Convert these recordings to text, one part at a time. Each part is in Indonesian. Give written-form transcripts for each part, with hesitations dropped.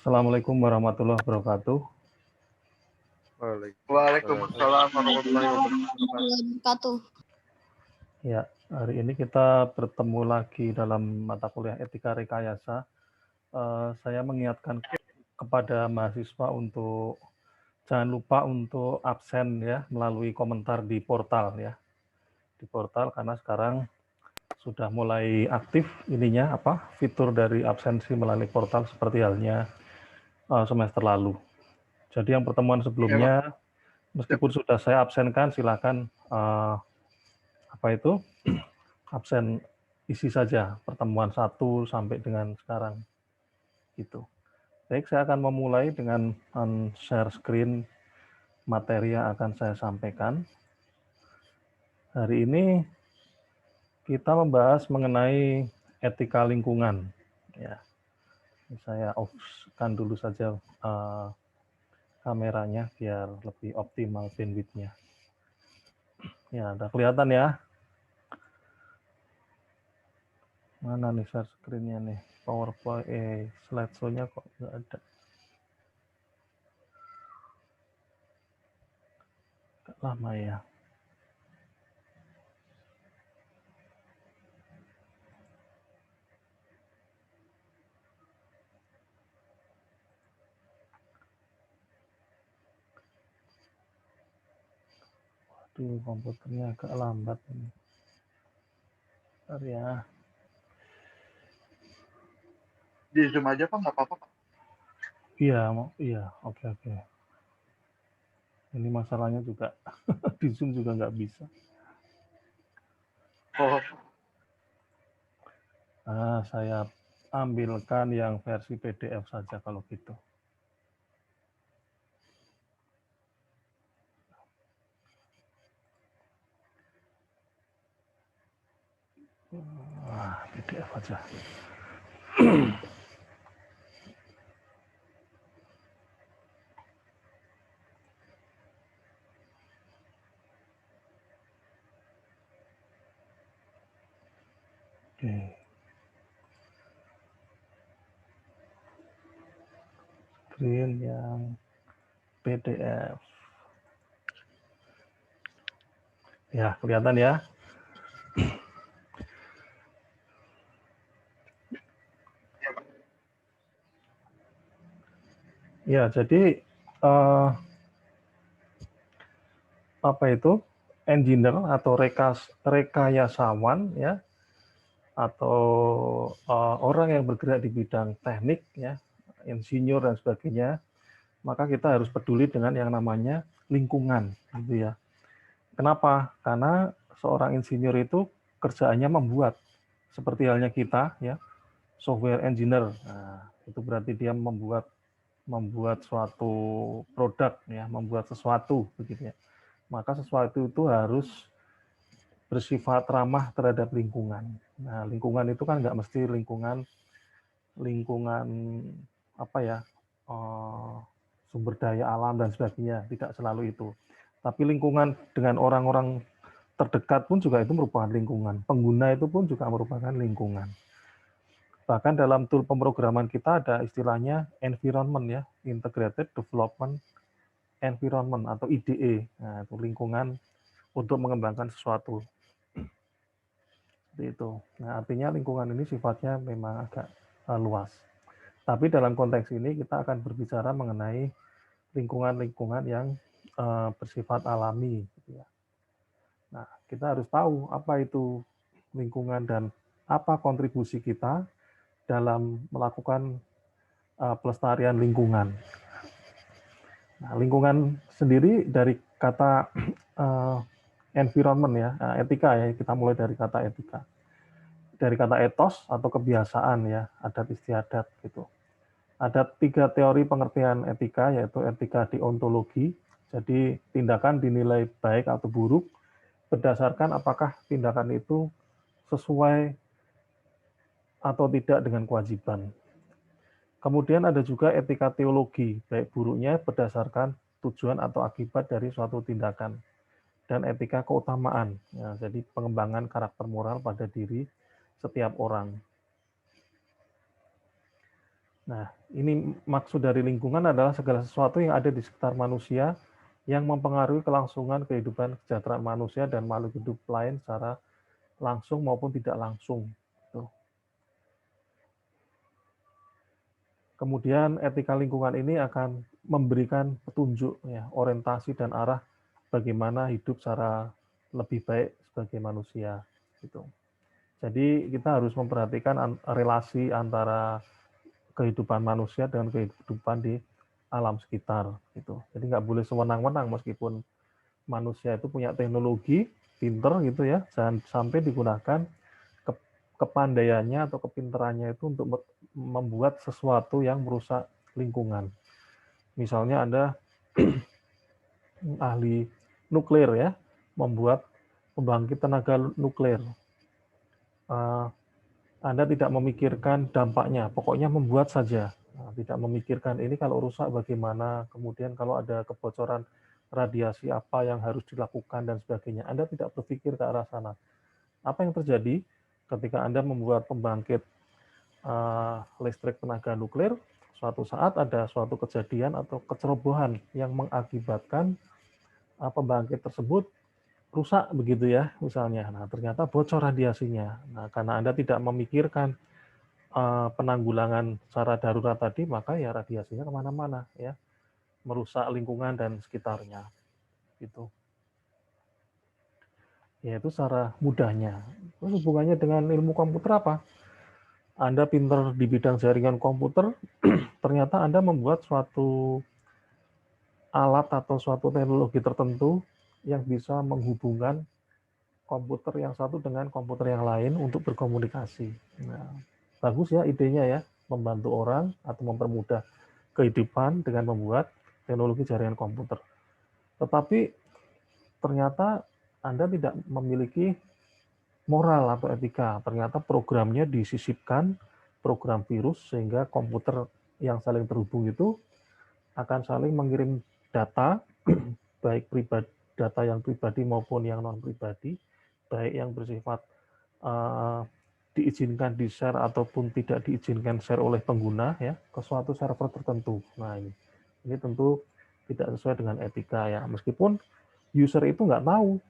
Assalamualaikum warahmatullahi wabarakatuh. Waalaikumsalam warahmatullahi wabarakatuh. Ya, hari ini kita bertemu lagi dalam mata kuliah Etika Rekayasa. Saya mengingatkan kepada mahasiswa untuk jangan lupa untuk absen ya melalui komentar di portal ya. Di portal karena sekarang sudah mulai aktif ininya fitur dari absensi melalui portal seperti halnya semester lalu. Jadi yang pertemuan sebelumnya meskipun sudah saya absenkan silakan absen isi saja pertemuan 1 sampai dengan sekarang gitu. Baik, saya akan memulai dengan share screen materi yang akan saya sampaikan. Hari ini kita membahas mengenai etika lingkungan. Ya, saya off-kan dulu saja kameranya biar lebih optimal bandwidth-nya. Ya, udah kelihatan ya. Mana nih share screen-nya nih? PowerPoint, slideshow-nya kok nggak ada. Agak lama ya. Waduh, komputernya agak lambat ini. Bentar ya. Di Zoom aja Pak, nggak apa-apa Pak. Iya, oke. Ini masalahnya juga di Zoom juga nggak bisa. Oh. Saya ambilkan yang versi PDF saja kalau gitu. PDF aja. Oke. Screen yang PDF. Ya, kelihatan ya. Ya, jadi engineer atau rekayasawan ya, atau orang yang bergerak di bidang teknik ya, insinyur dan sebagainya, maka kita harus peduli dengan yang namanya lingkungan gitu ya. Kenapa? Karena seorang insinyur itu kerjaannya membuat, seperti halnya kita ya, software engineer. Nah, itu berarti dia membuat suatu produk ya, membuat sesuatu begitu ya. Maka sesuatu itu harus bersifat ramah terhadap lingkungan. Nah, lingkungan itu kan nggak mesti lingkungan sumber daya alam dan sebagainya, tidak selalu itu. Tapi lingkungan dengan orang-orang terdekat pun juga itu merupakan lingkungan. Pengguna itu pun juga merupakan lingkungan. Bahkan dalam tool pemrograman kita ada istilahnya environment ya, Integrated Development Environment atau IDE. Nah, itu lingkungan untuk mengembangkan sesuatu. Seperti itu. Nah, artinya lingkungan ini sifatnya memang agak luas. Tapi dalam konteks ini kita akan berbicara mengenai lingkungan-lingkungan yang bersifat alami. Gitu ya. Nah, kita harus tahu apa itu lingkungan dan apa kontribusi kita dalam melakukan pelestarian lingkungan. Nah, lingkungan sendiri dari kata environment ya, etika ya, kita mulai dari kata etika. Dari kata etos atau kebiasaan ya, adat istiadat gitu. Ada 3 teori pengertian etika, yaitu etika deontologi, jadi tindakan dinilai baik atau buruk berdasarkan apakah tindakan itu sesuai atau tidak dengan kewajiban. Kemudian ada juga etika teologi, baik buruknya berdasarkan tujuan atau akibat dari suatu tindakan. Dan etika keutamaan, ya, jadi pengembangan karakter moral pada diri setiap orang. Nah, ini maksud dari lingkungan adalah segala sesuatu yang ada di sekitar manusia yang mempengaruhi kelangsungan kehidupan kesejahteraan manusia dan makhluk hidup lain secara langsung maupun tidak langsung. Kemudian etika lingkungan ini akan memberikan petunjuk, ya, orientasi dan arah bagaimana hidup secara lebih baik sebagai manusia. Gitu. Jadi kita harus memperhatikan relasi antara kehidupan manusia dengan kehidupan di alam sekitar. Gitu. Jadi nggak boleh sewenang-wenang meskipun manusia itu punya teknologi, pinter gitu ya, jangan sampai digunakan kepandaiannya atau kepinterannya itu untuk membuat sesuatu yang merusak lingkungan. Misalnya Anda ahli nuklir ya, membuat pembangkit tenaga nuklir. Anda tidak memikirkan dampaknya, pokoknya membuat saja. Tidak memikirkan ini kalau rusak bagaimana, kemudian kalau ada kebocoran radiasi apa yang harus dilakukan dan sebagainya. Anda tidak berpikir ke arah sana. Apa yang terjadi ketika Anda membuat pembangkit listrik tenaga nuklir, suatu saat ada suatu kejadian atau kecerobohan yang mengakibatkan pembangkit tersebut rusak begitu ya, misalnya. Nah, ternyata bocor radiasinya. Nah, karena Anda tidak memikirkan penanggulangan secara darurat tadi, maka ya radiasinya kemana-mana ya, merusak lingkungan dan sekitarnya. Gitu. Ya, itu secara mudahnya. Terus hubungannya dengan ilmu komputer apa? Anda pinter di bidang jaringan komputer, ternyata Anda membuat suatu alat atau suatu teknologi tertentu yang bisa menghubungkan komputer yang satu dengan komputer yang lain untuk berkomunikasi. Nah, bagus ya idenya ya, membantu orang atau mempermudah kehidupan dengan membuat teknologi jaringan komputer. Tetapi ternyata Anda tidak memiliki moral atau etika. Ternyata programnya disisipkan, program virus, sehingga komputer yang saling terhubung itu akan saling mengirim data, baik data yang pribadi maupun yang non-pribadi, baik yang bersifat diizinkan di-share ataupun tidak diizinkan share oleh pengguna ya ke suatu server tertentu. Nah, ini tentu tidak sesuai dengan etika ya. Meskipun user itu nggak tahu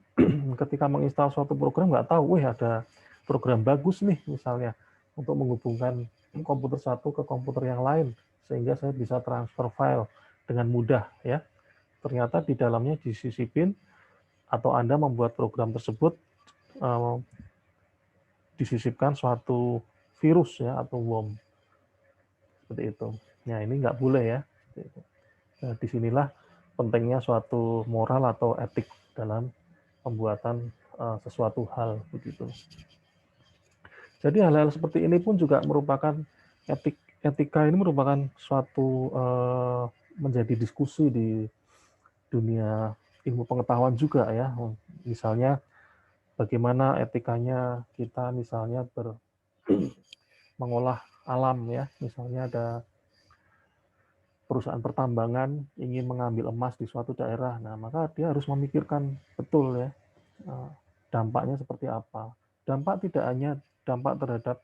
ketika menginstal suatu program nggak tahu, wih ada program bagus nih misalnya untuk menghubungkan komputer satu ke komputer yang lain sehingga saya bisa transfer file dengan mudah ya. Ternyata di dalamnya disisipin atau Anda membuat program tersebut disisipkan suatu virus ya atau worm seperti itu. Nah ini nggak boleh ya. Nah, disinilah pentingnya suatu moral atau etik dalam pembuatan sesuatu hal begitu. Jadi hal-hal seperti ini pun juga merupakan etika ini merupakan suatu menjadi diskusi di dunia ilmu pengetahuan juga ya. Misalnya bagaimana etikanya kita misalnya mengolah alam ya. Misalnya ada perusahaan pertambangan ingin mengambil emas di suatu daerah. Nah, maka dia harus memikirkan betul ya dampaknya seperti apa. Dampak tidak hanya dampak terhadap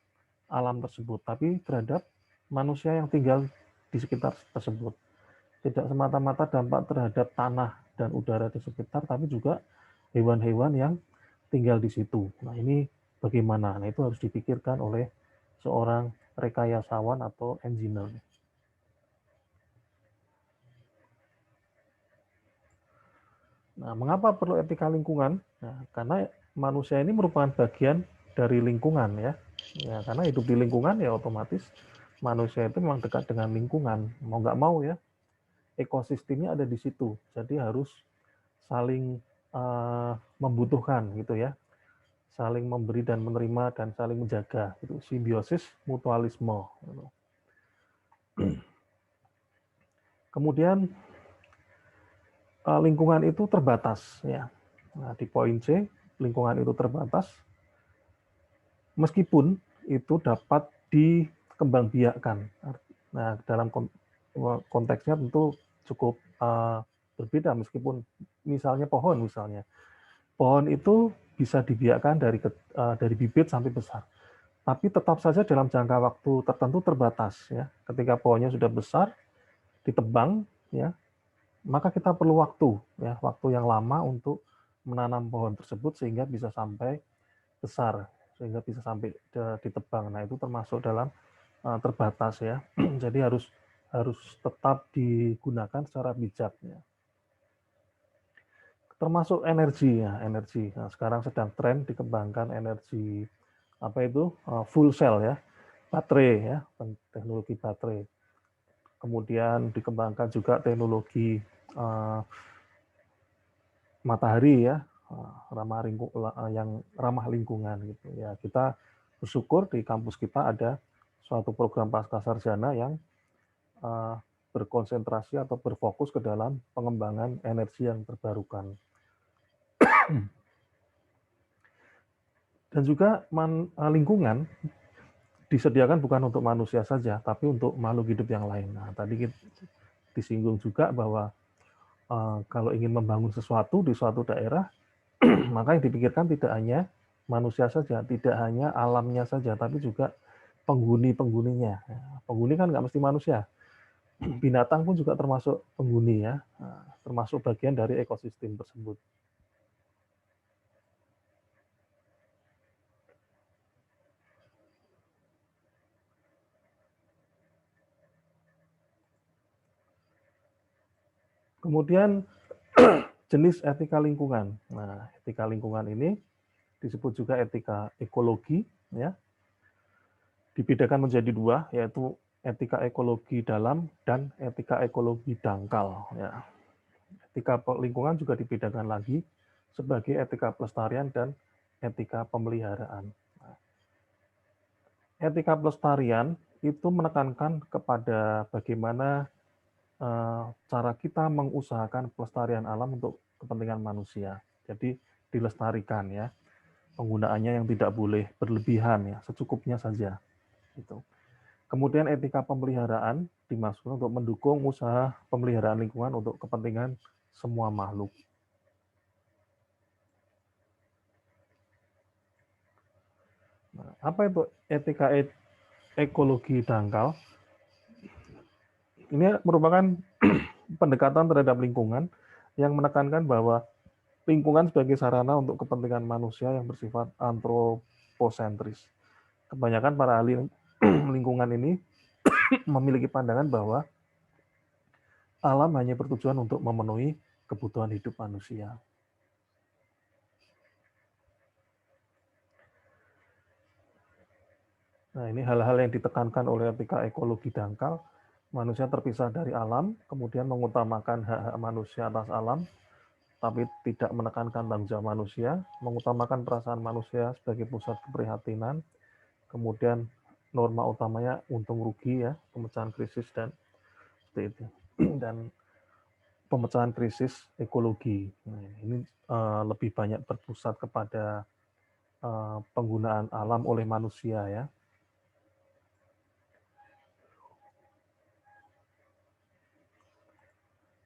alam tersebut, tapi terhadap manusia yang tinggal di sekitar tersebut. Tidak semata-mata dampak terhadap tanah dan udara di sekitar, tapi juga hewan-hewan yang tinggal di situ. Nah, ini bagaimana? Nah, itu harus dipikirkan oleh seorang rekayasawan atau engineer. Nah, mengapa perlu etika lingkungan? Nah, karena manusia ini merupakan bagian dari lingkungan ya. Ya, karena hidup di lingkungan ya otomatis manusia itu memang dekat dengan lingkungan. Mau nggak mau ya, ekosistemnya ada di situ. Jadi harus saling membutuhkan gitu ya. Saling memberi dan menerima dan saling menjaga. Itu simbiosis mutualisme. Kemudian lingkungan itu terbatas ya. Nah, di poin C, lingkungan itu terbatas meskipun itu dapat dikembangbiakkan. Nah, dalam konteksnya tentu cukup berbeda meskipun misalnya pohon misalnya. Pohon itu bisa dibiakkan dari bibit sampai besar. Tapi tetap saja dalam jangka waktu tertentu terbatas ya. Ketika pohonnya sudah besar, ditebang ya, maka kita perlu waktu ya, waktu yang lama untuk menanam pohon tersebut sehingga bisa sampai besar, sehingga bisa sampai ditebang. Nah, itu termasuk dalam terbatas ya. Jadi harus tetap digunakan secara bijak ya. Termasuk energi ya, energi. Nah, sekarang sedang tren dikembangkan energi apa itu full cell ya, baterai ya, teknologi baterai. Kemudian dikembangkan juga teknologi matahari ya, yang ramah lingkungan gitu ya. Kita bersyukur di kampus kita ada suatu program pascasarjana yang berkonsentrasi atau berfokus ke dalam pengembangan energi yang terbarukan. Dan juga lingkungan disediakan bukan untuk manusia saja, tapi untuk makhluk hidup yang lain. Nah, tadi disinggung juga bahwa kalau ingin membangun sesuatu di suatu daerah, maka yang dipikirkan tidak hanya manusia saja, tidak hanya alamnya saja, tapi juga penghuni-penghuninya. Penghuni kan nggak mesti manusia, binatang pun juga termasuk penghuni ya, termasuk bagian dari ekosistem tersebut. Kemudian jenis etika lingkungan. Nah, etika lingkungan ini disebut juga etika ekologi, ya. Dibedakan menjadi dua, yaitu etika ekologi dalam dan etika ekologi dangkal. Ya. Etika lingkungan juga dibedakan lagi sebagai etika pelestarian dan etika pemeliharaan. Nah, etika pelestarian itu menekankan kepada bagaimana cara kita mengusahakan pelestarian alam untuk kepentingan manusia. Jadi dilestarikan ya, penggunaannya yang tidak boleh berlebihan ya, secukupnya saja. Gitu. Kemudian etika pemeliharaan dimaksudkan untuk mendukung usaha pemeliharaan lingkungan untuk kepentingan semua makhluk. Nah, apa itu etika ekologi dangkal? Ini merupakan pendekatan terhadap lingkungan yang menekankan bahwa lingkungan sebagai sarana untuk kepentingan manusia yang bersifat antroposentris. Kebanyakan para ahli lingkungan ini memiliki pandangan bahwa alam hanya bertujuan untuk memenuhi kebutuhan hidup manusia. Nah, ini hal-hal yang ditekankan oleh etika ekologi dangkal. Manusia terpisah dari alam, kemudian mengutamakan hak-hak manusia atas alam, tapi tidak menekankan tanggung jawab manusia, mengutamakan perasaan manusia sebagai pusat keprihatinan, kemudian norma utamanya untung rugi ya, pemecahan krisis dan seperti itu. Dan pemecahan krisis ekologi. Nah, ini lebih banyak berpusat kepada penggunaan alam oleh manusia ya.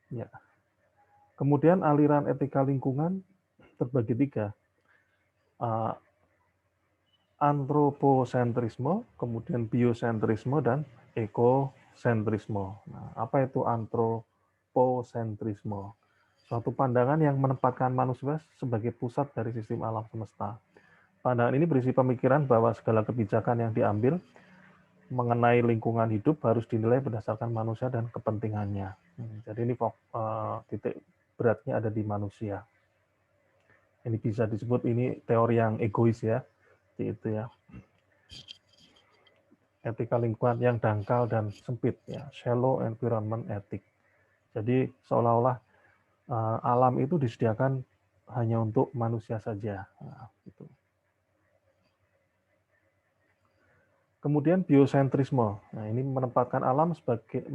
Ya. Kemudian aliran etika lingkungan terbagi tiga. Antroposentrisme, kemudian biosentrisme, dan ekosentrisme. Nah, apa itu antroposentrisme? Suatu pandangan yang menempatkan manusia sebagai pusat dari sistem alam semesta. Pandangan ini berisi pemikiran bahwa segala kebijakan yang diambil mengenai lingkungan hidup harus dinilai berdasarkan manusia dan kepentingannya. Jadi ini titik beratnya ada di manusia. Ini bisa disebut ini teori yang egois ya. Itu ya, etika lingkungan yang dangkal dan sempit ya, shallow environment ethic. Jadi seolah-olah alam itu disediakan hanya untuk manusia saja. Nah, gitu. Kemudian biosentrisme. Nah, ini menempatkan alam sebagai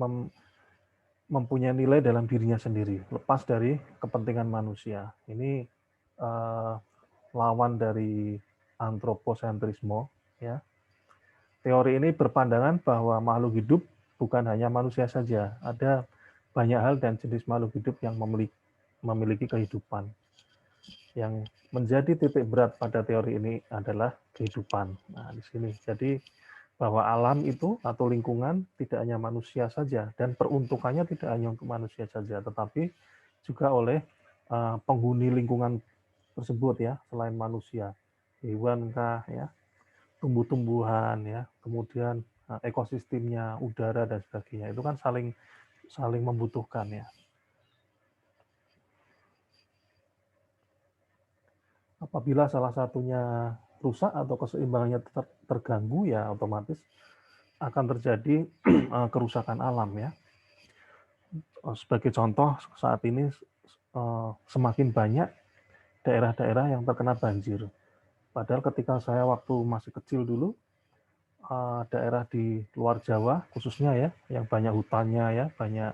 mempunyai nilai dalam dirinya sendiri, lepas dari kepentingan manusia. Ini lawan dari antroposentrisme ya. Teori ini berpandangan bahwa makhluk hidup bukan hanya manusia saja, ada banyak hal dan jenis makhluk hidup yang memiliki kehidupan. Yang menjadi titik berat pada teori ini adalah kehidupan. Nah, di sini. Jadi bahwa alam itu atau lingkungan tidak hanya manusia saja dan peruntukannya tidak hanya untuk manusia saja, tetapi juga oleh penghuni lingkungan tersebut ya, selain manusia, hewan kah ya, tumbuh-tumbuhan ya, kemudian ekosistemnya, udara dan sebagainya. Itu kan saling saling membutuhkan ya. Apabila salah satunya rusak atau keseimbangannya terganggu ya otomatis akan terjadi kerusakan alam ya. Sebagai contoh saat ini semakin banyak daerah-daerah yang terkena banjir. Padahal ketika saya waktu masih kecil dulu daerah di luar Jawa khususnya ya yang banyak hutannya ya, banyak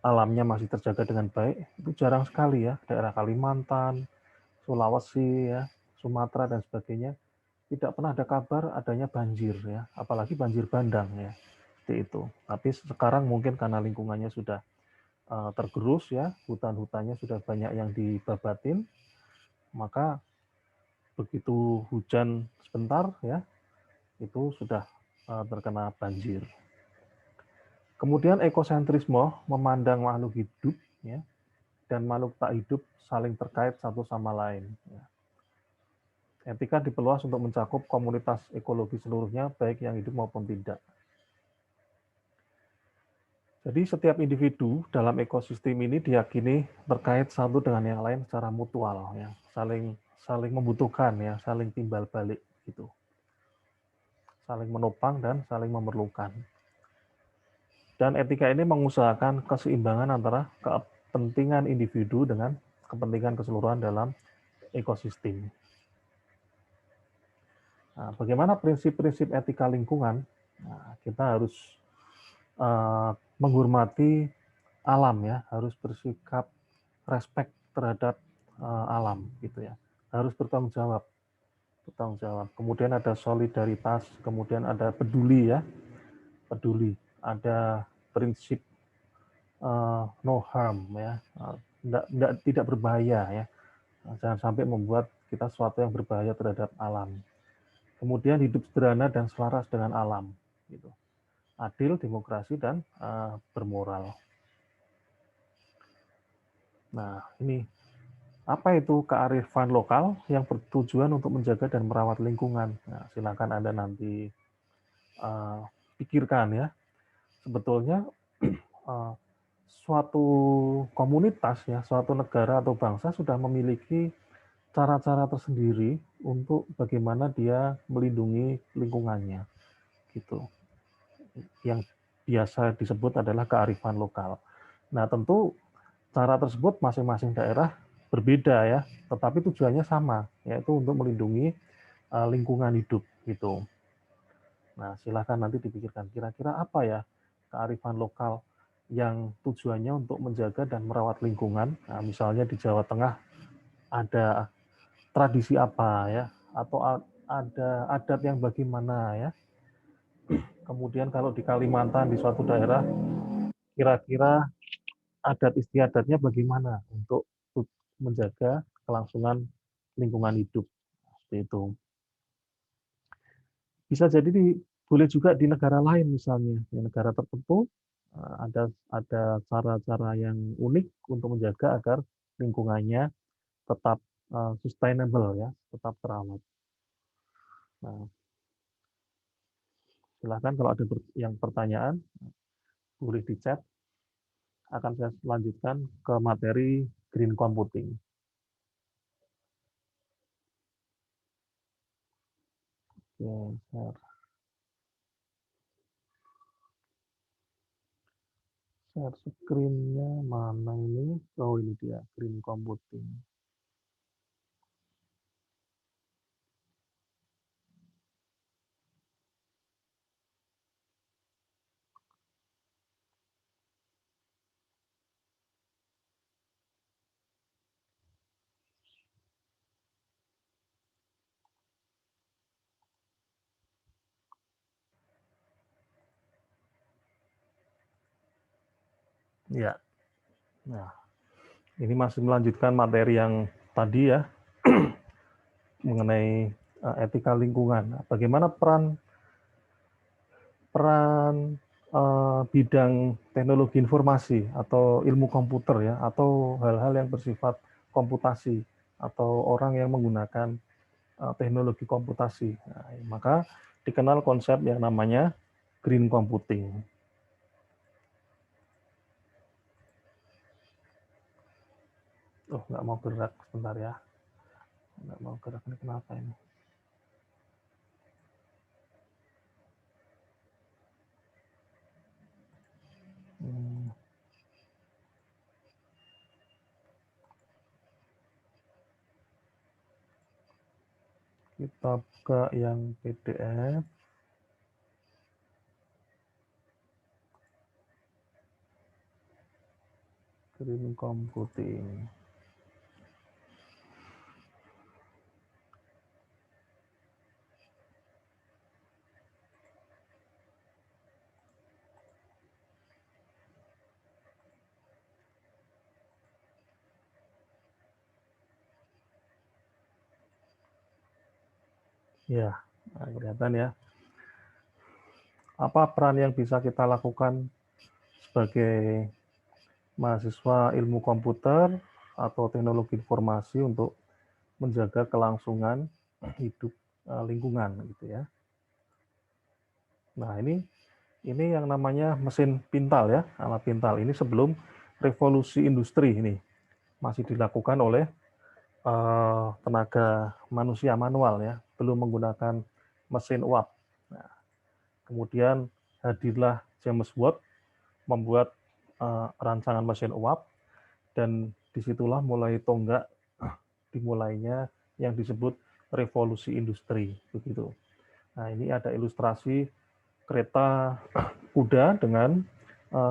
alamnya masih terjaga dengan baik, itu jarang sekali ya daerah Kalimantan, Sulawesi ya, Sumatera dan sebagainya tidak pernah ada kabar adanya banjir ya, apalagi banjir bandang ya, seperti itu. Tapi sekarang mungkin karena lingkungannya sudah tergerus ya, hutan-hutannya sudah banyak yang dibabatin, maka begitu hujan sebentar ya, itu sudah terkena banjir. Kemudian ekosentrisme memandang makhluk hidup ya, dan makhluk tak hidup saling terkait satu sama lain. Ya. Etika diperluas untuk mencakup komunitas ekologi seluruhnya, baik yang hidup maupun tidak. Jadi setiap individu dalam ekosistem ini diyakini terkait satu dengan yang lain secara mutual, ya, saling saling membutuhkan, ya, saling timbal balik gitu, saling menopang dan saling memerlukan. Dan etika ini mengusahakan keseimbangan antara kepentingan individu dengan kepentingan keseluruhan dalam ekosistem. Nah, bagaimana prinsip-prinsip etika lingkungan? Nah, kita harus menghormati alam ya, harus bersikap respect terhadap alam gitu ya, harus bertanggung jawab, Kemudian ada solidaritas, kemudian ada peduli ya, peduli, ada prinsip no harm ya, tidak berbahaya ya, jangan sampai membuat kita sesuatu yang berbahaya terhadap alam. Kemudian hidup sederhana dan selaras dengan alam, gitu. Adil, demokrasi dan bermoral. Nah, ini apa itu kearifan lokal yang bertujuan untuk menjaga dan merawat lingkungan? Nah, silakan Anda nanti pikirkan ya. Sebetulnya suatu komunitas ya, suatu negara atau bangsa sudah memiliki cara-cara tersendiri untuk bagaimana dia melindungi lingkungannya, gitu. Yang biasa disebut adalah kearifan lokal. Nah, tentu cara tersebut masing-masing daerah berbeda ya, tetapi tujuannya sama, yaitu untuk melindungi lingkungan hidup gitu. Nah, silahkan nanti dipikirkan kira-kira apa ya kearifan lokal yang tujuannya untuk menjaga dan merawat lingkungan. Nah, misalnya di Jawa Tengah ada tradisi apa ya, atau ada adat yang bagaimana ya. Kemudian kalau di Kalimantan di suatu daerah kira-kira adat istiadatnya bagaimana untuk menjaga kelangsungan lingkungan hidup seperti itu. Bisa jadi boleh juga di negara lain misalnya, di negara tertentu ada cara-cara yang unik untuk menjaga agar lingkungannya tetap sustainable ya, tetap terawat. Nah, silahkan kalau ada yang pertanyaan boleh di chat. Akan saya lanjutkan ke materi green computing. Oke, share screen-nya mana ini? Oh, ini dia, green computing. Ya, nah Ini masih melanjutkan materi yang tadi ya, mengenai etika lingkungan. Bagaimana peran bidang teknologi informasi atau ilmu komputer ya, atau hal-hal yang bersifat komputasi atau orang yang menggunakan teknologi komputasi. Nah, maka dikenal konsep yang namanya green computing. Oh, nggak mau gerak, sebentar ya. Nggak mau gerak, ini kenapa ini? Kita buka yang PDF. Green computing. Ya, nah, kelihatan ya. Apa peran yang bisa kita lakukan sebagai mahasiswa ilmu komputer atau teknologi informasi untuk menjaga kelangsungan hidup lingkungan gitu ya. Nah, ini yang namanya mesin pintal ya, alat pintal. Ini sebelum revolusi industri ini masih dilakukan oleh tenaga manusia manual ya, belum menggunakan mesin uap. Nah, kemudian hadirlah James Watt membuat rancangan mesin uap, dan disitulah mulai tonggak dimulainya yang disebut revolusi industri begitu. Nah, ini ada ilustrasi kereta kuda dengan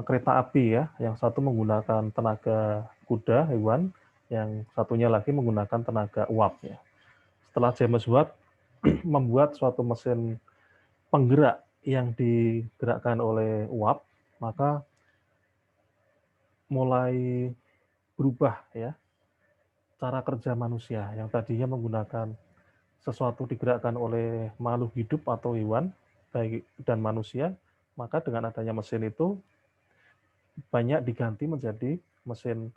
kereta api ya, yang satu menggunakan tenaga kuda hewan, yang satunya lagi menggunakan tenaga uap ya. Setelah James Watt membuat suatu mesin penggerak yang digerakkan oleh uap, maka mulai berubah ya cara kerja manusia yang tadinya menggunakan sesuatu digerakkan oleh makhluk hidup atau hewan baik dan manusia, maka dengan adanya mesin itu banyak diganti menjadi mesin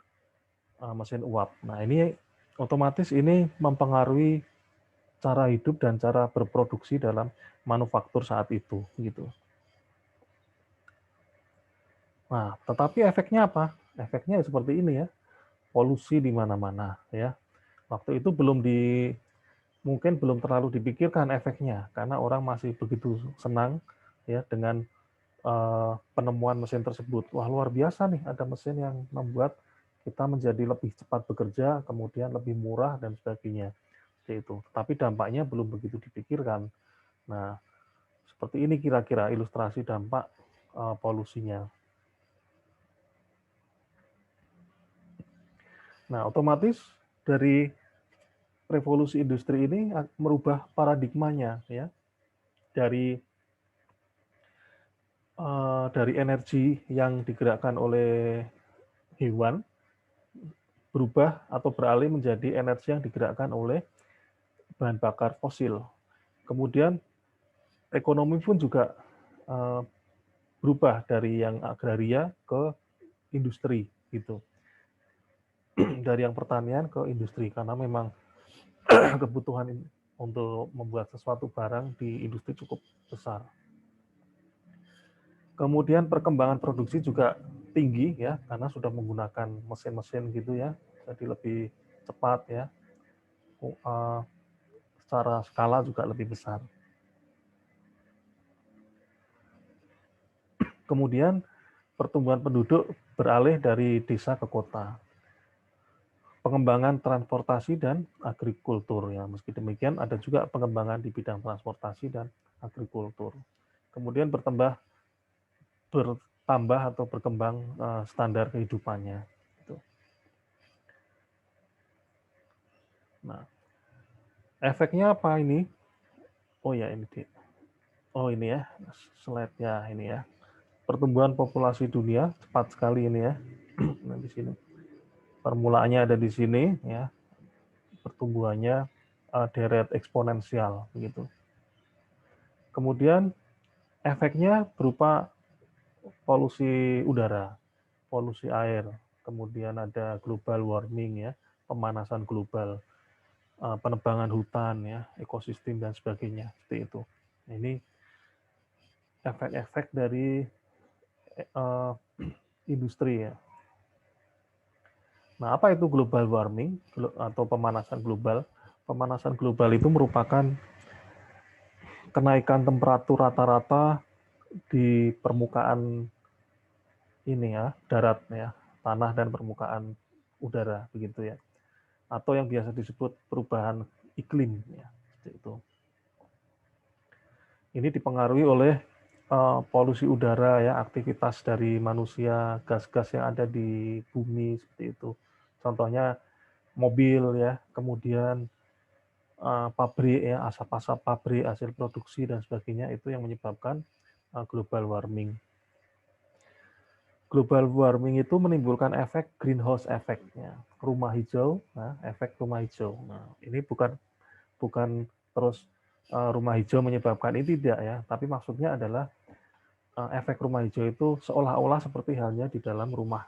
uap. Nah, ini otomatis ini mempengaruhi cara hidup dan cara berproduksi dalam manufaktur saat itu gitu. Nah, tetapi efeknya apa? Efeknya seperti ini ya. Polusi di mana-mana ya. Waktu itu mungkin belum terlalu dipikirkan efeknya karena orang masih begitu senang ya dengan penemuan mesin tersebut. Wah, luar biasa nih, ada mesin yang membuat kita menjadi lebih cepat bekerja, kemudian lebih murah dan sebagainya. Itu. Tapi dampaknya belum begitu dipikirkan. Nah, seperti ini kira-kira ilustrasi dampak polusinya. Nah, otomatis dari revolusi industri ini merubah paradigmanya ya. Dari energi yang digerakkan oleh hewan berubah atau beralih menjadi energi yang digerakkan oleh bahan bakar fosil. Kemudian ekonomi pun juga berubah dari yang agraria ke industri gitu. Dari yang pertanian ke industri karena memang kebutuhan untuk membuat sesuatu barang di industri cukup besar. Kemudian perkembangan produksi juga tinggi ya karena sudah menggunakan mesin-mesin gitu ya, jadi lebih cepat ya. Secara skala juga lebih besar. Kemudian pertumbuhan penduduk beralih dari desa ke kota. Pengembangan transportasi dan agrikultur ya. Meski demikian ada juga pengembangan di bidang transportasi dan agrikultur. Kemudian bertambah atau berkembang standar kehidupannya. Nah, efeknya apa ini? Oh ya ini ya slide-nya ini ya. Pertumbuhan populasi dunia cepat sekali ini ya. Nah, di sini. Permulaannya ada di sini, ya, pertumbuhannya deret eksponensial, begitu. Kemudian efeknya berupa polusi udara, polusi air, kemudian ada global warming, ya, pemanasan global, penebangan hutan, ya, ekosistem dan sebagainya, seperti itu. Ini efek-efek dari industri, ya. Nah, apa itu global warming atau pemanasan global? Pemanasan global itu merupakan kenaikan temperatur rata-rata di permukaan ini, ya, darat, ya, tanah dan permukaan udara, begitu, ya. Atau yang biasa disebut perubahan iklim, ya, seperti itu. Ini dipengaruhi oleh polusi udara, ya, aktivitas dari manusia, gas-gas yang ada di bumi, seperti itu. Contohnya mobil, ya, kemudian pabrik, ya, asap-asap pabrik, hasil produksi dan sebagainya, itu yang menyebabkan global warming. Global warming itu menimbulkan efek greenhouse effect, ya, rumah hijau, nah, efek rumah hijau. Nah, ini bukan terus rumah hijau menyebabkan ini, tidak, ya, tapi maksudnya adalah efek rumah hijau itu seolah-olah seperti halnya di dalam rumah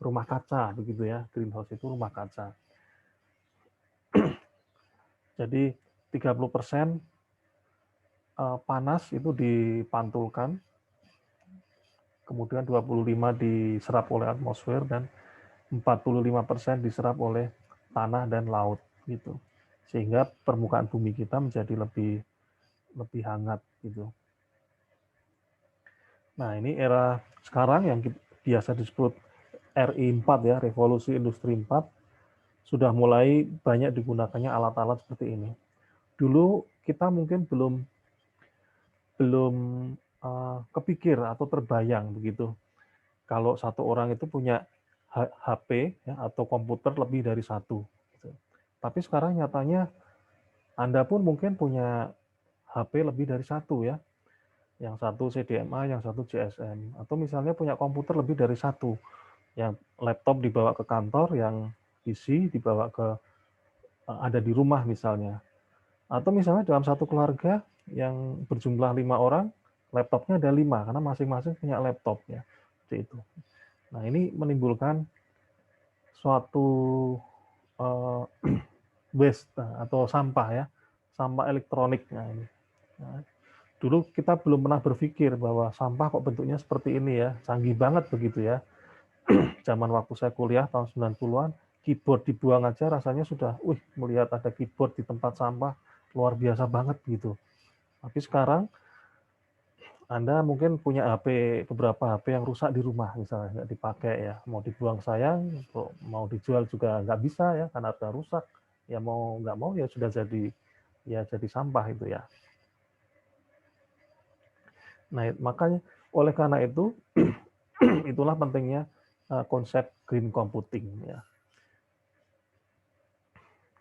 kaca, begitu, ya. Greenhouse itu rumah kaca. Jadi 30% panas itu dipantulkan, kemudian 25% diserap oleh atmosfer dan 45% diserap oleh tanah dan laut, gitu. Sehingga permukaan bumi kita menjadi lebih hangat, gitu. Nah, ini era sekarang yang biasa disebut RI4, ya, Revolusi Industri 4, sudah mulai banyak digunakannya alat-alat seperti ini. Dulu kita mungkin belum kepikir atau terbayang, begitu, kalau satu orang itu punya HP, ya, atau komputer lebih dari satu. Gitu. Tapi sekarang nyatanya Anda pun mungkin punya HP lebih dari satu, ya. Yang satu CDMA, yang satu GSM. Atau misalnya punya komputer lebih dari satu. Yang laptop dibawa ke kantor, yang PC dibawa ada di rumah misalnya. Atau misalnya dalam satu keluarga yang berjumlah 5 orang, laptopnya ada 5, karena masing-masing punya laptop, ya. Seperti itu. Nah, ini menimbulkan suatu waste atau sampah, ya, sampah elektronik. Nah, ini. Nah, dulu kita belum pernah berpikir bahwa sampah kok bentuknya seperti ini, ya, canggih banget begitu, ya. Zaman waktu saya kuliah tahun 90-an, keyboard dibuang aja rasanya sudah, melihat ada keyboard di tempat sampah luar biasa banget gitu. Tapi sekarang Anda mungkin punya beberapa HP yang rusak di rumah, misalnya nggak dipakai, ya, mau dibuang sayang, mau dijual juga nggak bisa, ya, karena udah rusak. Ya mau nggak mau ya sudah jadi sampah itu, ya. Nah, makanya oleh karena itu itulah pentingnya konsep green computing, ya.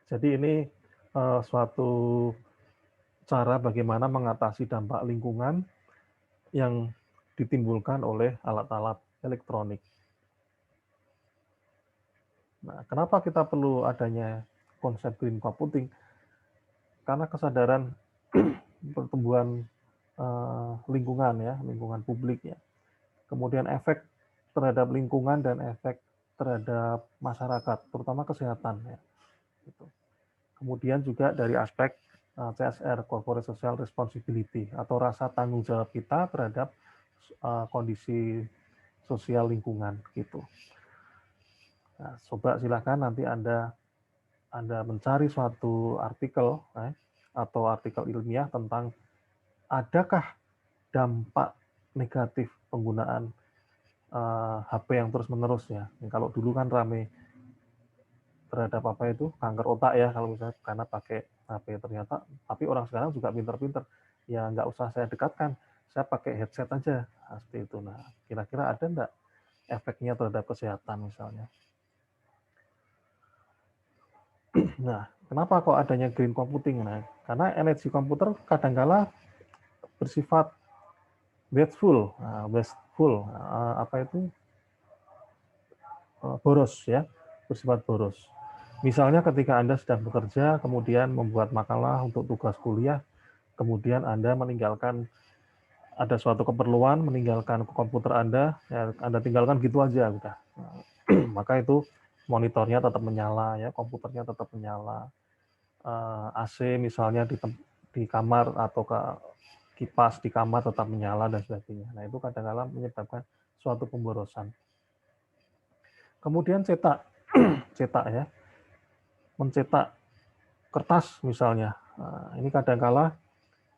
Jadi ini suatu cara bagaimana mengatasi dampak lingkungan yang ditimbulkan oleh alat-alat elektronik. Nah, kenapa kita perlu adanya konsep green computing? Karena kesadaran pertumbuhan lingkungan, ya, lingkungan publik, ya. Kemudian efek terhadap lingkungan dan efek terhadap masyarakat, terutama kesehatan, ya. Gitu. Kemudian juga dari aspek CSR, Corporate Social Responsibility, atau rasa tanggung jawab kita terhadap kondisi sosial lingkungan, gitu. Nah, coba silakan nanti Anda mencari suatu artikel, atau artikel ilmiah tentang adakah dampak negatif penggunaan HP yang terus-menerus, ya. Kalau dulu kan rame terhadap apa itu kanker otak, ya, kalau misalnya karena pakai HP. Ternyata tapi orang sekarang juga pinter-pinter, ya, nggak usah saya dekatkan, saya pakai headset aja. Nah, seperti itu. Nah, kira-kira ada nggak efeknya terhadap kesehatan misalnya? Nah, kenapa kok adanya green computing? Nah, karena energi komputer kadangkala bersifat wasteful, apa itu boros, ya, bersifat boros. Misalnya ketika Anda sedang bekerja, kemudian membuat makalah untuk tugas kuliah, kemudian Anda meninggalkan, ada suatu keperluan, meninggalkan komputer Anda, ya, Anda tinggalkan gitu aja, udah. Maka itu monitornya tetap menyala, ya, komputernya tetap menyala. AC misalnya di kamar atau kipas di kamar tetap menyala dan sebagainya. Nah, itu kadang-kadang menyebabkan suatu pemborosan. Kemudian cetak, cetak ya, mencetak kertas misalnya. Nah, ini kadang-kala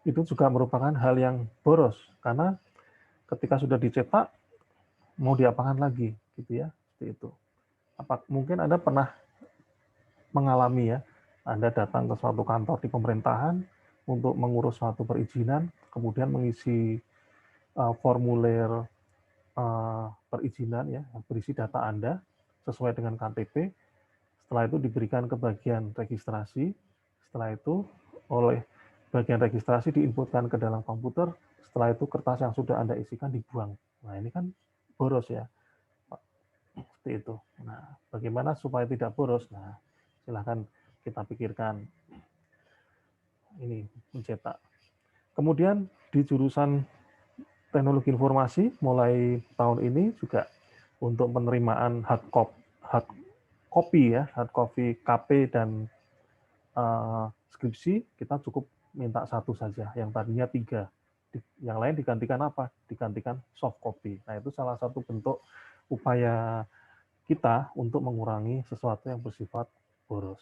itu juga merupakan hal yang boros karena ketika sudah dicetak mau diapakan lagi, gitu ya, seperti itu. Mungkin Anda pernah mengalami ya, Anda datang ke suatu kantor di pemerintahan untuk mengurus suatu perizinan, kemudian mengisi formulir perizinan ya, berisi data Anda sesuai dengan KTP. Setelah itu diberikan ke bagian registrasi. Setelah itu oleh bagian registrasi diinputkan ke dalam komputer. Setelah itu kertas yang sudah Anda isikan dibuang. Nah, ini kan boros ya. Seperti itu. Nah, bagaimana supaya tidak boros? Nah, silahkan kita pikirkan. Ini mencetak. Kemudian di jurusan teknologi informasi mulai tahun ini juga untuk penerimaan hard copy ya, hard copy KP dan skripsi kita cukup minta satu saja, yang tadinya 3. Yang lain digantikan apa? Digantikan soft copy. Nah, itu salah satu bentuk upaya kita untuk mengurangi sesuatu yang bersifat boros.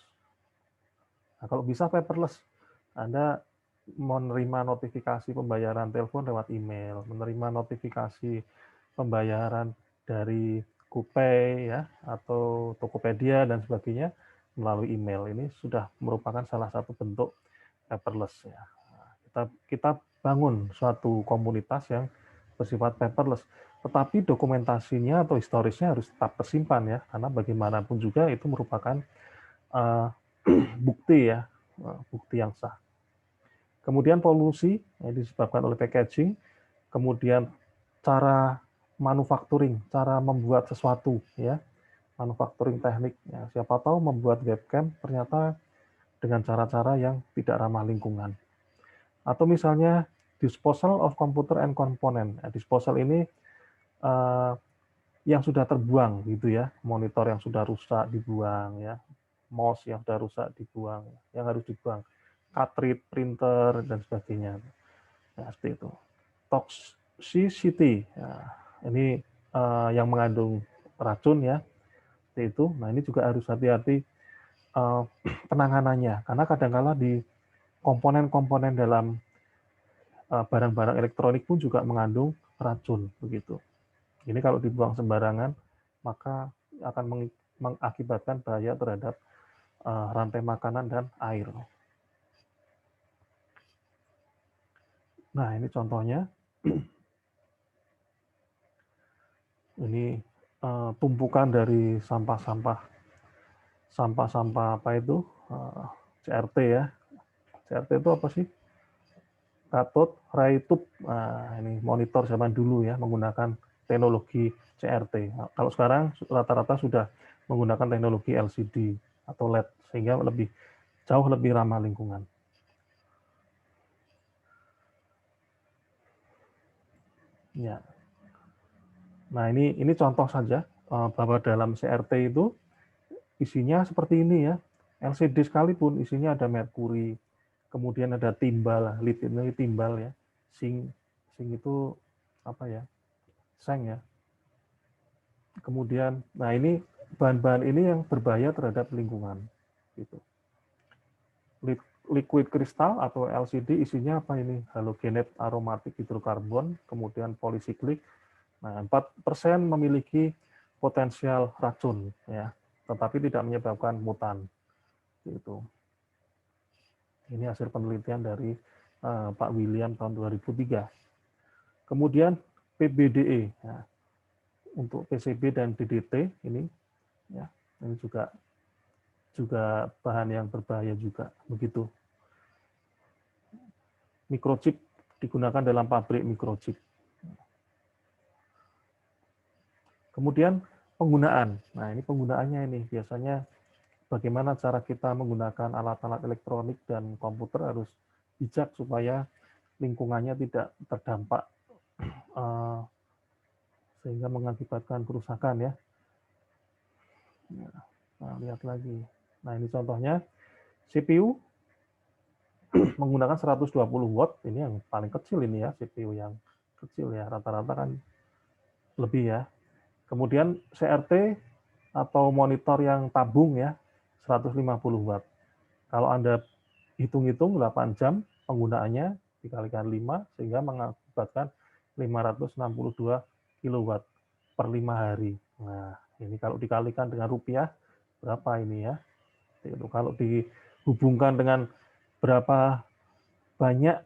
Nah, kalau bisa paperless, Anda menerima notifikasi pembayaran telepon lewat email, menerima notifikasi pembayaran dari GoPay ya atau Tokopedia dan sebagainya melalui email. Ini sudah merupakan salah satu bentuk paperless ya. Kita bangun suatu komunitas yang bersifat paperless, tetapi dokumentasinya atau historisnya harus tetap tersimpan ya, karena bagaimanapun juga itu merupakan bukti ya, bukti yang sah. Kemudian polusi yang disebabkan oleh packaging, kemudian cara manufacturing, cara membuat sesuatu ya, manufacturing teknik. Ya, siapa tahu membuat webcam ternyata dengan cara-cara yang tidak ramah lingkungan. Atau misalnya disposal of computer and component. Nah, disposal ini yang sudah terbuang gitu ya, monitor yang sudah rusak dibuang ya, mouse yang sudah rusak dibuang, yang harus dibuang, cartridge, printer dan sebagainya. Nah, seperti itu. Toxicity, ya, ini yang mengandung racun ya, seperti itu. Nah, ini juga harus hati-hati penanganannya, karena kadang-kala di komponen-komponen dalam barang-barang elektronik pun juga mengandung racun begitu. Ini kalau dibuang sembarangan, maka akan mengakibatkan bahaya terhadap rantai makanan dan air. Nah, ini contohnya. Ini tumpukan dari sampah-sampah apa itu? CRT ya. CRT itu apa sih? Cathode ray tube. Nah, ini monitor zaman dulu ya, menggunakan teknologi CRT. Nah, kalau sekarang rata-rata sudah menggunakan teknologi LCD atau LED, sehingga jauh lebih ramah lingkungan. Ya. Nah, ini contoh saja bahwa dalam CRT itu isinya seperti ini ya. LCD sekalipun isinya ada merkuri, kemudian ada timbal, lead ini timbal ya. Zinc itu apa ya? Seng ya. Kemudian, nah ini bahan-bahan ini yang berbahaya terhadap lingkungan. Gitu. Liquid kristal atau LCD isinya apa ini? Halogenate aromatik hidrokarbon, kemudian polisiklik. Nah, 4% memiliki potensial racun ya, tetapi tidak menyebabkan mutan. Itu. Ini hasil penelitian dari Pak William tahun 2003. Kemudian PBDE ya, untuk PCB dan DDT ini ya, ini juga bahan yang berbahaya juga begitu. Microchip digunakan dalam pabrik microchip. Kemudian penggunaan. Nah, ini penggunaannya ini biasanya bagaimana cara kita menggunakan alat-alat elektronik dan komputer harus bijak supaya lingkungannya tidak terdampak sehingga mengakibatkan kerusakan ya. Nah, lihat lagi. Nah, ini contohnya CPU menggunakan 120 watt, ini yang paling kecil ini ya, CPU yang kecil ya, rata-rata kan lebih ya. Kemudian CRT atau monitor yang tabung ya, 150 watt. Kalau Anda hitung-hitung 8 jam penggunaannya dikalikan 5 sehingga mengakibatkan 562 kilowatt per 5 hari. Nah, ini kalau dikalikan dengan rupiah berapa ini ya? Itu kalau dihubungkan dengan berapa banyak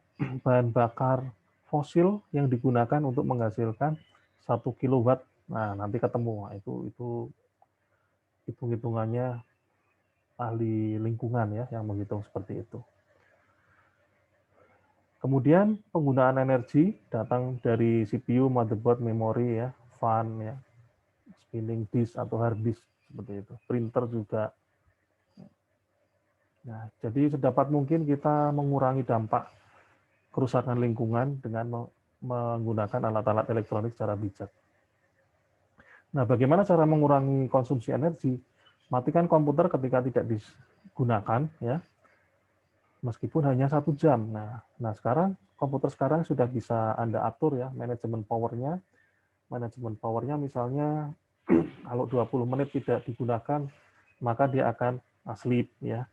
bahan bakar fosil yang digunakan untuk menghasilkan 1 kilowatt. Nah, nanti ketemu. Nah, itu hitung-hitungannya ahli lingkungan ya yang menghitung seperti itu. Kemudian penggunaan energi datang dari CPU, motherboard, memori ya, fan ya, spinning disk atau hard disk seperti itu. Printer juga. Nah, jadi sedapat mungkin kita mengurangi dampak kerusakan lingkungan dengan menggunakan alat-alat elektronik secara bijak. Nah, bagaimana cara mengurangi konsumsi energi? Matikan komputer ketika tidak digunakan ya, meskipun hanya 1 jam. Nah sekarang komputer sekarang sudah bisa Anda atur ya manajemen powernya. Manajemen powernya misalnya kalau 20 menit tidak digunakan, maka dia akan sleep ya.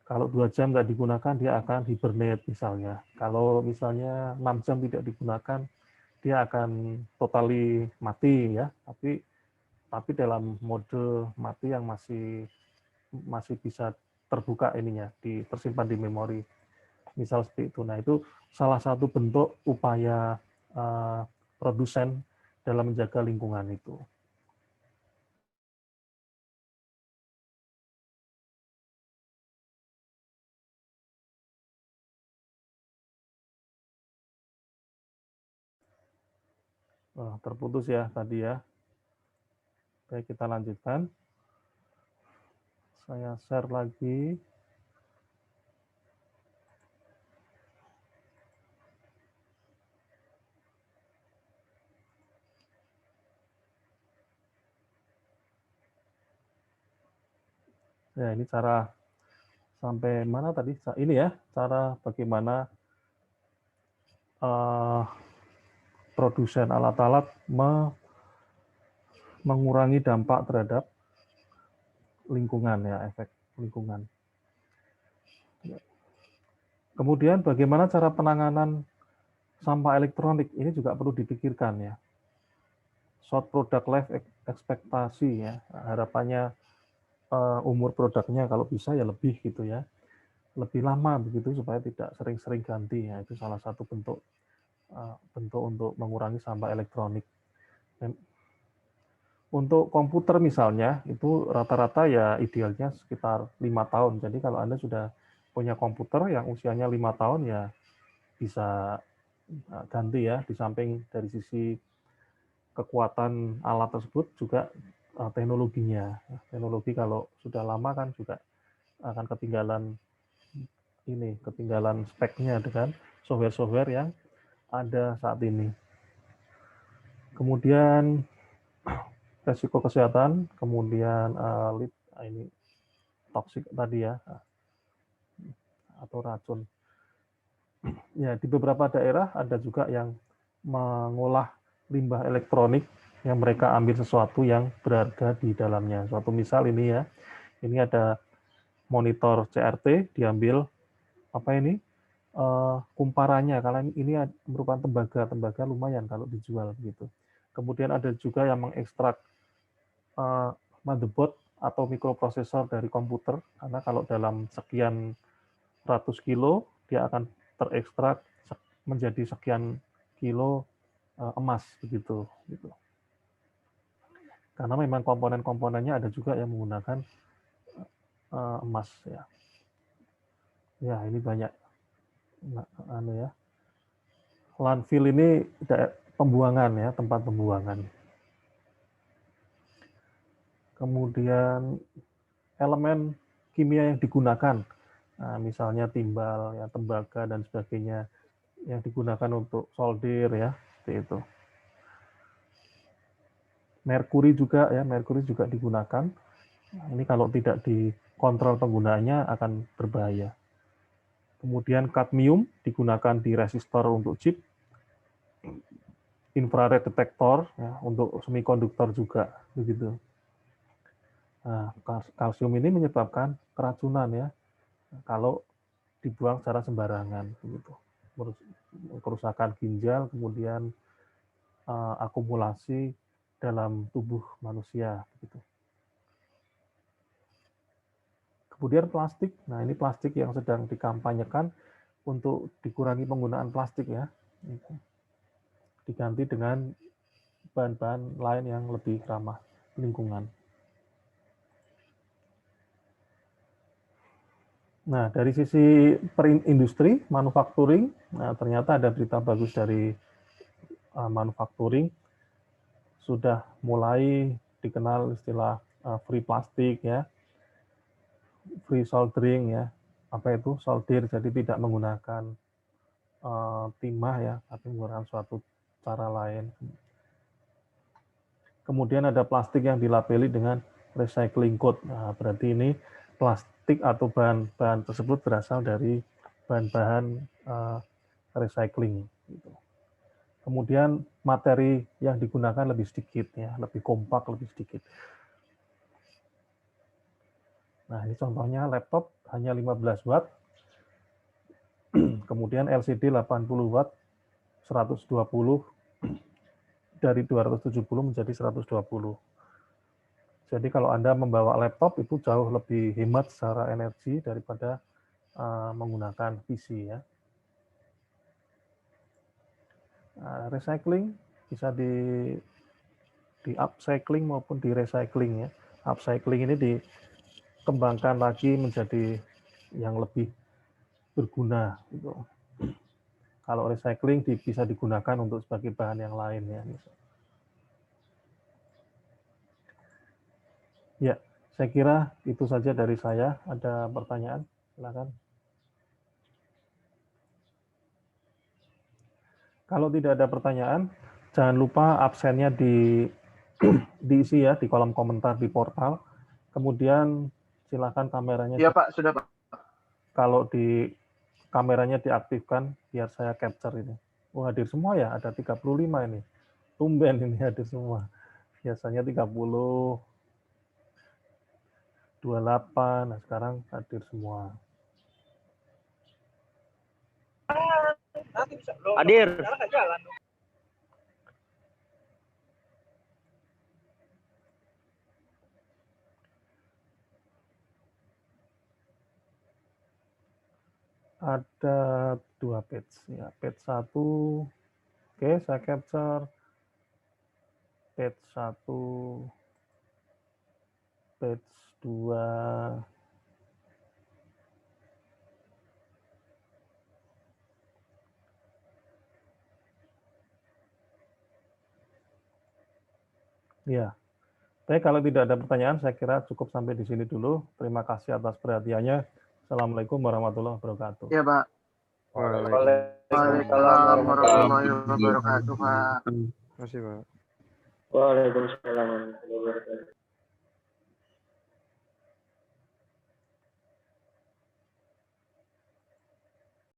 Kalau 2 jam nggak digunakan, dia akan hibernate misalnya. Kalau misalnya 6 jam tidak digunakan, dia akan totally mati ya. Tapi dalam mode mati yang masih bisa terbuka ininya, tersimpan di memori. Misal seperti itu. Nah, itu salah satu bentuk upaya produsen dalam menjaga lingkungan itu. Terputus ya tadi ya. Oke, kita lanjutkan. Saya share lagi. Ya, ini cara sampai mana tadi? Ini ya, cara bagaimana produsen alat-alat mengurangi dampak terhadap lingkungan ya, efek lingkungan. Kemudian bagaimana cara penanganan sampah elektronik, ini juga perlu dipikirkan ya. Short product life ekspektasi ya, harapannya umur produknya kalau bisa ya lebih gitu ya, lebih lama begitu supaya tidak sering-sering ganti ya, itu salah satu bentuk untuk mengurangi sampah elektronik. Dan untuk komputer misalnya itu rata-rata ya idealnya sekitar 5 tahun. Jadi kalau Anda sudah punya komputer yang usianya 5 tahun ya bisa ganti ya, di samping dari sisi kekuatan alat tersebut juga teknologinya. Teknologi kalau sudah lama kan juga akan ketinggalan speknya dengan software-software yang ada saat ini. Kemudian resiko kesehatan, kemudian ini toksik tadi ya, atau racun. Ya, di beberapa daerah ada juga yang mengolah limbah elektronik yang mereka ambil sesuatu yang berharga di dalamnya. Suatu misal ini ya, ini ada monitor CRT diambil kumparannya, karena ini merupakan tembaga lumayan kalau dijual begitu. Kemudian ada juga yang mengekstrak motherboard atau mikroprosesor dari komputer, karena kalau dalam sekian ratus kilo dia akan terekstrak menjadi sekian kilo emas begitu. Karena memang komponen-komponennya ada juga yang menggunakan emas ya. Ya, ini banyak ya. Landfill ini pembuangan ya, tempat pembuangan. Kemudian elemen kimia yang digunakan, nah, misalnya timbal, ya, tembaga dan sebagainya yang digunakan untuk solder ya, seperti itu. Merkuri juga ya, merkuri juga digunakan. Nah, ini kalau tidak dikontrol penggunaannya akan berbahaya. Kemudian kadmium digunakan di resistor untuk chip, infrared detektor ya, untuk semikonduktor juga begitu. Nah, kalsium ini menyebabkan keracunan ya kalau dibuang secara sembarangan begitu. Kerusakan ginjal, kemudian akumulasi dalam tubuh manusia begitu. Kemudian plastik. Nah, ini plastik yang sedang dikampanyekan untuk dikurangi penggunaan plastik ya. Diganti dengan bahan-bahan lain yang lebih ramah lingkungan. Nah, dari sisi industri, manufacturing, nah, ternyata ada berita bagus dari manufacturing, sudah mulai dikenal istilah free plastik ya, free soldering ya. Apa itu solder? Jadi tidak menggunakan timah ya, tapi menggunakan suatu cara lain. Kemudian ada plastik yang dilabeli dengan recycling code. Nah, berarti ini plastik atau bahan-bahan tersebut berasal dari bahan-bahan recycling. Gitu. Kemudian materi yang digunakan lebih sedikit, ya, lebih kompak, lebih sedikit. Nah, ini contohnya laptop hanya 15 watt, kemudian LCD 80 watt, 120 dari 270 menjadi 120. Jadi kalau Anda membawa laptop itu jauh lebih hemat secara energi daripada menggunakan PC ya. Recycling bisa di upcycling maupun di recycling ya. Upcycling ini dikembangkan lagi menjadi yang lebih berguna gitu. Kalau recycling bisa digunakan untuk sebagai bahan yang lain ya. Ya, saya kira itu saja dari saya. Ada pertanyaan? Silakan. Kalau tidak ada pertanyaan, jangan lupa absennya diisi ya di kolom komentar di portal. Kemudian silakan kameranya. Iya Pak, sudah Pak. Kalau kameranya diaktifkan biar saya capture ini. Oh, hadir semua ya, ada 35 ini. Tumben ini hadir semua. Biasanya 30, 28, nah sekarang hadir semua. Hadir. Ada 2 page ya. Page 1, oke, saya capture. Page 1, page 2, ya. Tapi kalau tidak ada pertanyaan, saya kira cukup sampai di sini dulu. Terima kasih atas perhatiannya. Assalamualaikum warahmatullahi wabarakatuh. Iya Pak. Waalaikumsalam warahmatullahi wabarakatuh Pak. Terima kasih Pak. Waalaikumsalam warahmatullahi wabarakatuh.